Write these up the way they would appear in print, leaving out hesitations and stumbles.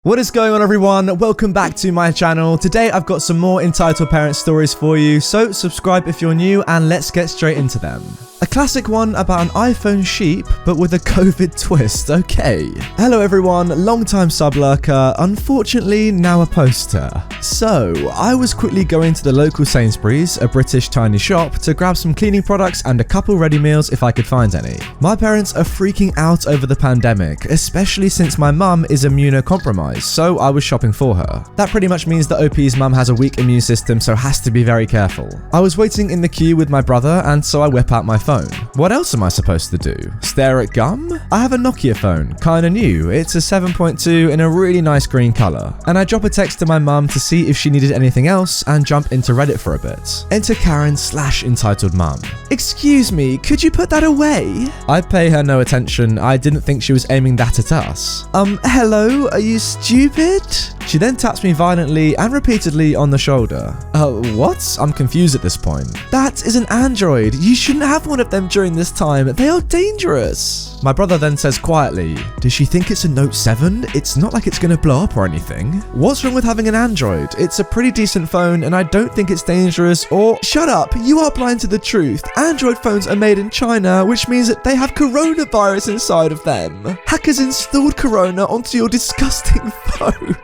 What is going on, everyone? Welcome back to my channel. Today I've got some more Entitled Parents stories for you, so subscribe if you're new and let's get straight into them. A classic one about an iPhone sheep, but with a COVID twist, okay. Hello everyone, long-time sub-lurker, unfortunately now a poster. So, I was quickly going to the local Sainsbury's, a British tiny shop, to grab some cleaning products and a couple ready meals if I could find any. My parents are freaking out over the pandemic, especially since my mum is immunocompromised, so I was shopping for her. That pretty much means that OP's mum has a weak immune system, so has to be very careful. I was waiting in the queue with my brother, and so I whip out my phone. What else am I supposed to do? Stare at gum? I have a Nokia phone, kinda new. It's a 7.2 in a really nice green color. And I drop a text to my mum to see if she needed anything else and jump into Reddit for a bit. Enter Karen/entitled mum. Excuse me, could you put that away? I pay her no attention. I didn't think she was aiming that at us. Hello? Are you stupid? She then taps me violently and repeatedly on the shoulder. What? I'm confused at this point. That is an Android. You shouldn't have one of them during this time. They are dangerous. My brother then says quietly, does she think it's a Note 7? It's not like it's gonna blow up or anything. What's wrong with having an Android? It's a pretty decent phone and I don't think it's dangerous or... Shut up, you are blind to the truth. Android phones are made in China, which means that they have coronavirus inside of them. Hackers installed corona onto your disgusting phone.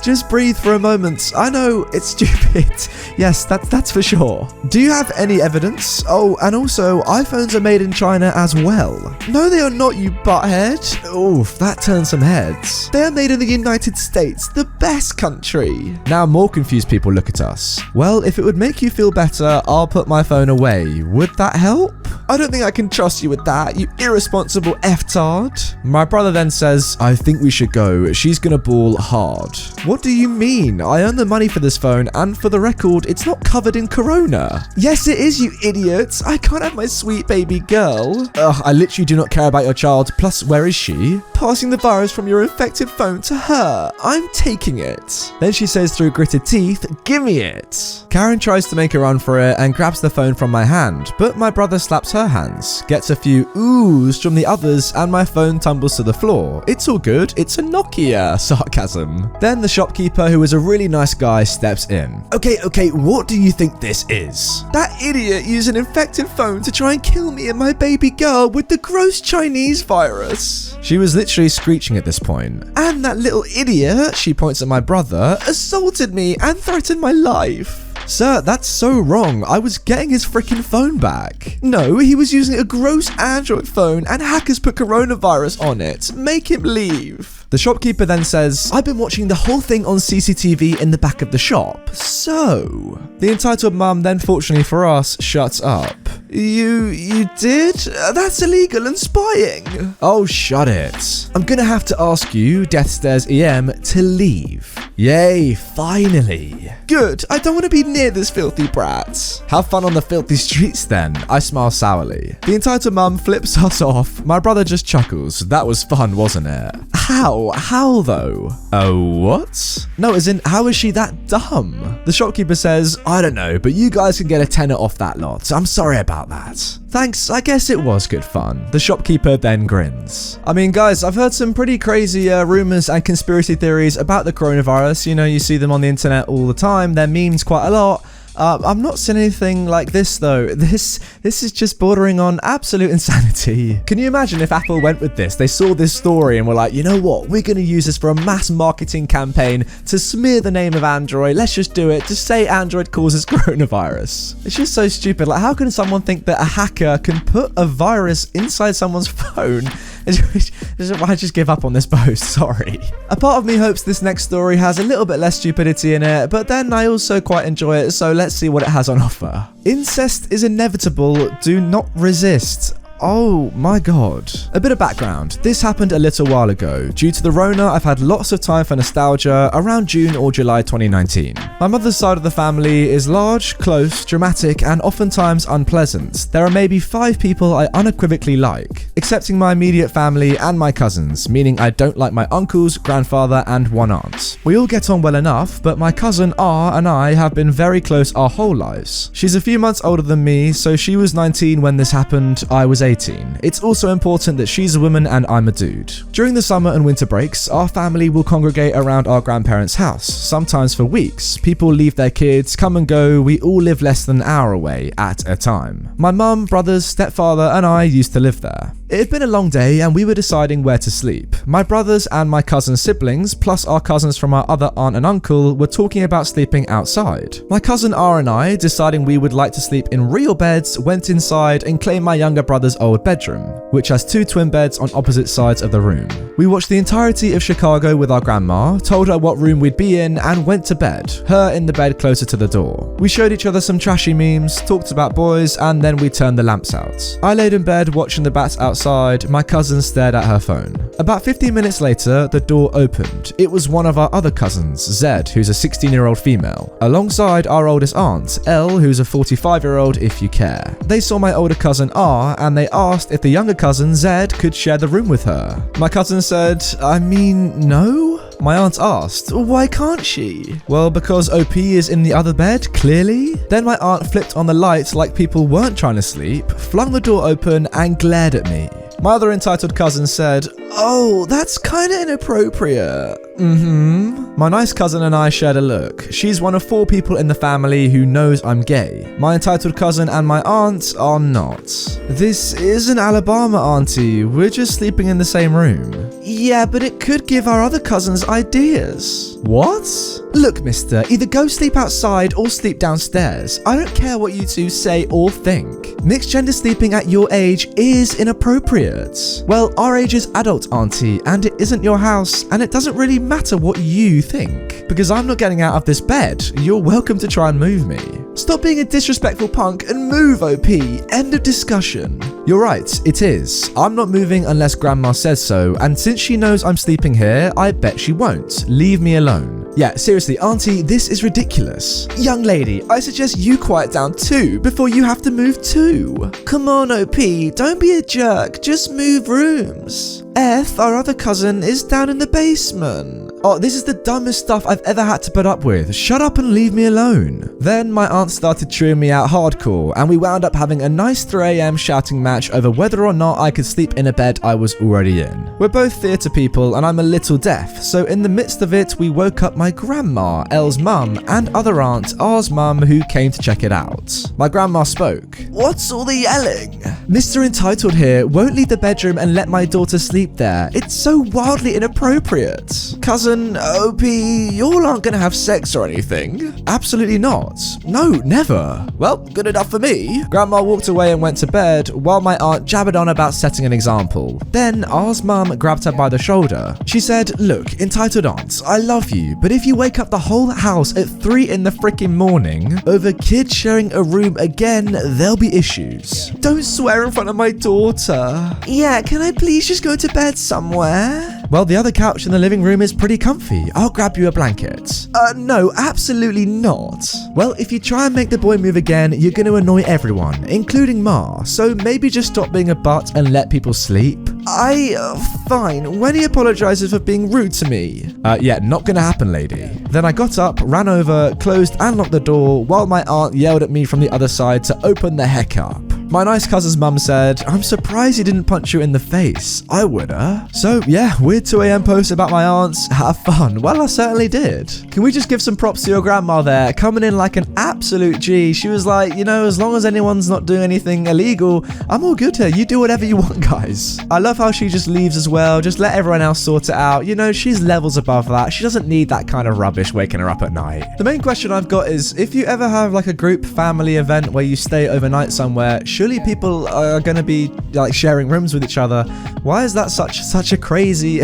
Just breathe for a moment. I know, it's stupid. Yes, that's for sure. Do you have any evidence? Oh, and also, iPhones are made in China as well. No, they are not, you butthead. Oof, that turned some heads. They are made in the United States, the best country. Now more confused people look at us. Well, if it would make you feel better, I'll put my phone away. Would that help? I don't think I can trust you with that, you irresponsible F-tard. My brother then says, I think we should go. She's gonna bawl hard. What do you mean? I earn the money for this phone, and for the record, it's not covered in corona. Yes, it is, you idiots. I can't have my sweet baby girl. Ugh, I literally do not care about your child. Plus, where is she? Passing the virus from your infected phone to her. I'm taking it. Then she says through gritted teeth, give me it. Karen tries to make a run for it and grabs the phone from my hand, but my brother slaps her hands, gets a few oohs from the others, and my phone tumbles to the floor. It's all good. It's a Nokia. Sarcasm. Then the shopkeeper, who is a really nice guy, steps in. Okay, what do you think this is? That idiot used an infected phone to try and kill me and my baby girl with the gross Chinese virus. She was literally screeching at this point. And that little idiot, she points at my brother, assaulted me and threatened my life. Sir, that's so wrong. I was getting his freaking phone back. No, he was using a gross Android phone and hackers put coronavirus on it. Make him leave. The shopkeeper then says, I've been watching the whole thing on CCTV in the back of the shop. So, the entitled mum then, fortunately for us, shuts up. You did? That's illegal and spying. Oh, shut it. I'm gonna have to ask you, Death Stares EM, to leave. Yay, finally. Good, I don't want to be near this filthy brat. Have fun on the filthy streets then. I smile sourly. The entitled mum flips us off. My brother just chuckles. That was fun, wasn't it? How? How though? Oh, what? No, as in, how is she that dumb? The shopkeeper says, I don't know, but you guys can get a tenner off that lot. I'm sorry about that. Thanks, I guess it was good fun. The shopkeeper then grins. I mean, guys, I've heard some pretty crazy rumors and conspiracy theories about the coronavirus. You know, you see them on the internet all the time. They're memes quite a lot. I'm not seeing anything like this though. This is just bordering on absolute insanity. Can you imagine if Apple went with this? They saw this story and were like, you know what? We're going to use this for a mass marketing campaign to smear the name of Android. Let's just do it. Just say Android causes coronavirus. It's just so stupid. Like, how can someone think that a hacker can put a virus inside someone's phone? I just give up on this post, sorry. A part of me hopes this next story has a little bit less stupidity in it, but then I also quite enjoy it, so let's see what it has on offer. Incest is inevitable, do not resist. Oh my god. A bit of background. This happened a little while ago. Due to the Rona, I've had lots of time for nostalgia around June or July 2019. My mother's side of the family is large, close, dramatic, and oftentimes unpleasant. There are maybe 5 people I unequivocally like, excepting my immediate family and my cousins, meaning I don't like my uncles, grandfather, and one aunt. We all get on well enough, but my cousin R and I have been very close our whole lives. She's a few months older than me, so she was 19 when this happened. I was 18. It's also important that she's a woman and I'm a dude. During the summer and winter breaks, our family will congregate around our grandparents' house, sometimes for weeks. People leave their kids, come and go, we all live less than an hour away at a time. My mum, brothers, stepfather and I used to live there. It had been a long day and we were deciding where to sleep. My brothers and my cousin's siblings, plus our cousins from our other aunt and uncle, were talking about sleeping outside. My cousin R and I, deciding we would like to sleep in real beds, went inside and claimed my younger brother's old bedroom, which has 2 twin beds on opposite sides of the room. We watched the entirety of Chicago with our grandma, told her what room we'd be in and went to bed, her in the bed closer to the door. We showed each other some trashy memes, talked about boys, and then we turned the lamps out. I laid in bed watching the bats outside, my cousin stared at her phone. About 15 minutes later, the door opened. It was one of our other cousins, Zed, who's a 16-year-old female, alongside our oldest aunt, Elle, who's a 45-year-old if you care. They saw my older cousin R and they asked if the younger cousin, Zed, could share the room with her. My cousin said, I mean, no? My aunt asked, why can't she? Well, because OP is in the other bed, clearly. Then my aunt flipped on the lights like people weren't trying to sleep, flung the door open and glared at me. My other entitled cousin said, oh, that's kinda inappropriate. My nice cousin and I shared a look. She's one of 4 people in the family who knows I'm gay. My entitled cousin and my aunt are not. This isn't Alabama, auntie. We're just sleeping in the same room. Yeah, but it could give our other cousins ideas. What? Look, mister, either go sleep outside or sleep downstairs. I don't care what you two say or think. Mixed gender sleeping at your age is inappropriate. Well, our age is adult, auntie, and it isn't your house, and it doesn't really matter what you think. Because I'm not getting out of this bed. You're welcome to try and move me. Stop being a disrespectful punk and move, OP. End of discussion. You're right, it is. I'm not moving unless Grandma says so, and since she knows I'm sleeping here, I bet she won't. Leave me alone. Yeah, seriously, auntie, this is ridiculous. Young lady, I suggest you quiet down too, before you have to move too. Come on, OP, don't be a jerk, just move rooms. F, our other cousin, is down in the basement. Oh, this is the dumbest stuff I've ever had to put up with. Shut up and leave me alone. Then my aunt started chewing me out hardcore, and we wound up having a nice 3 AM shouting match over whether or not I could sleep in a bed I was already in. We're both theatre people and I'm a little deaf, so in the midst of it, we woke up my grandma, Elle's mum, and other aunt, R's mum, who came to check it out. My grandma spoke. What's all the yelling? Mr. Entitled here won't leave the bedroom and let my daughter sleep there. It's so wildly inappropriate. Cousin, OP, y'all aren't gonna have sex or anything? Absolutely not. No, never. Well, good enough for me. Grandma walked away and went to bed while my aunt jabbered on about setting an example. Then R's mum grabbed her by the shoulder. She said, look, entitled aunt, I love you, but if you wake up the whole house at 3 in the freaking morning over kids sharing a room again, there'll be issues. Don't swear in front of my daughter. Yeah, can I please just go to bed somewhere? Well, the other couch in the living room is pretty comfy. I'll grab you a blanket. No, absolutely not. Well, if you try and make the boy move again, you're going to annoy everyone, including Ma, so maybe just stop being a butt and let people sleep. Fine. When he apologizes for being rude to me. Yeah, not gonna happen, lady. Then I got up, ran over, closed and locked the door, while my aunt yelled at me from the other side to open the heck up. My nice cousin's mum said, I'm surprised he didn't punch you in the face. I woulda. So yeah, weird 2 AM post about my aunts. Have fun. Well, I certainly did. Can we just give some props to your grandma there, coming in like an absolute G. She was like, you know, as long as anyone's not doing anything illegal, I'm all good here. You do whatever you want, guys. I love how she just leaves as well. Just let everyone else sort it out. You know, she's levels above that. She doesn't need that kind of rubbish waking her up at night. The main question I've got is, if you ever have like a group family event where you stay overnight somewhere, surely people are going to be like sharing rooms with each other. Why is that such a crazy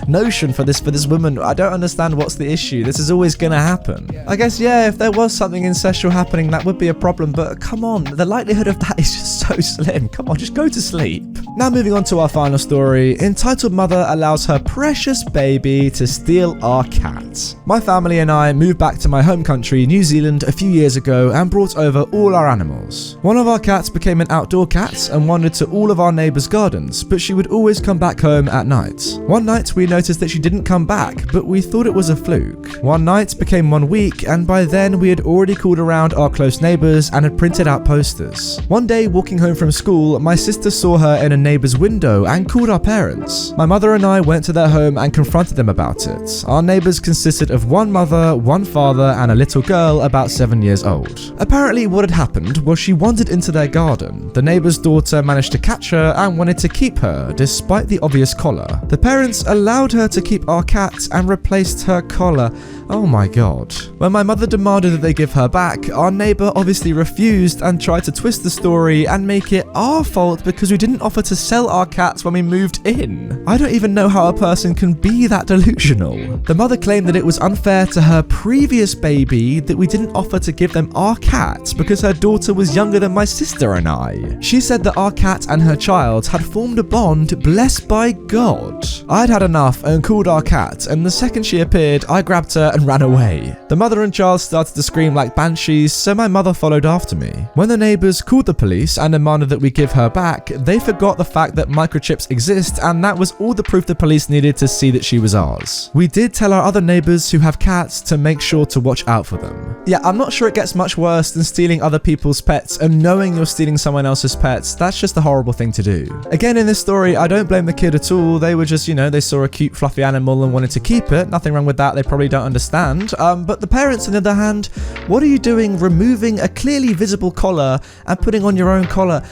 notion for this woman? I don't understand what's the issue. This is always going to happen. I guess, yeah, if there was something incestual happening, that would be a problem, but come on, the likelihood of that is just so slim. Come on, just go to sleep. Now moving on to our final story. Entitled mother allows her precious baby to steal our cat. My family and I moved back to my home country, New Zealand, a few years ago and brought over all our animals. One of our cat became an outdoor cat and wandered to all of our neighbours' gardens, but she would always come back home at night. One night we noticed that she didn't come back, but we thought it was a fluke. One night became 1 week, and by then we had already called around our close neighbours and had printed out posters. One day, walking home from school, my sister saw her in a neighbour's window and called our parents. My mother and I went to their home and confronted them about it. Our neighbours consisted of one mother, one father, and a little girl about 7 years old. Apparently what had happened was she wandered into their garden. The neighbour's daughter managed to catch her and wanted to keep her, despite the obvious collar. The parents allowed her to keep our cat and replaced her collar. Oh my god. When my mother demanded that they give her back, our neighbour obviously refused and tried to twist the story and make it our fault because we didn't offer to sell our cats when we moved in. I don't even know how a person can be that delusional. The mother claimed that it was unfair to her previous baby that we didn't offer to give them our cat because her daughter was younger than my sister and I. She said that our cat and her child had formed a bond blessed by God. I'd had enough and called our cat, and the second she appeared, I grabbed her and ran away. The mother and child started to scream like banshees, so my mother followed after me. When the neighbours called the police and demanded that we give her back, they forgot the fact that microchips exist, and that was all the proof the police needed to see that she was ours. We did tell our other neighbours who have cats to make sure to watch out for them. Yeah, I'm not sure it gets much worse than stealing other people's pets and knowing you're stealing someone else's pets. That's just a horrible thing to do. Again, in this story, I don't blame the kid at all. They were just, they saw a cute fluffy animal and wanted to keep it. Nothing wrong with that. They probably don't understand. But the parents, on the other hand, what are you doing removing a clearly visible collar and putting on your own collar?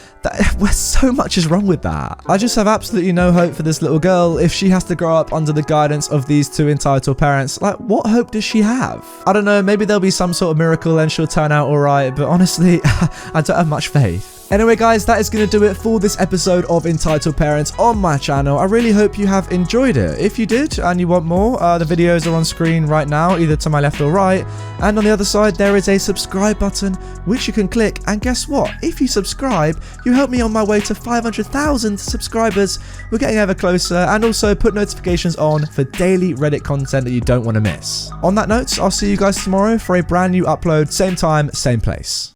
So much is wrong with that. I just have absolutely no hope for this little girl if she has to grow up under the guidance of these two entitled parents. Like, what hope does she have? I don't know, maybe there'll be some sort of miracle and she'll turn out alright, but honestly, I don't have much faith. Anyway guys, that is going to do it for this episode of Entitled Parents on my channel. I really hope you have enjoyed it. If you did and you want more, the videos are on screen right now, either to my left or right. And on the other side, there is a subscribe button, which you can click. And guess what? If you subscribe, you help me on my way to 500,000 subscribers. We're getting ever closer. And also put notifications on for daily Reddit content that you don't want to miss. On that note, I'll see you guys tomorrow for a brand new upload, same time, same place.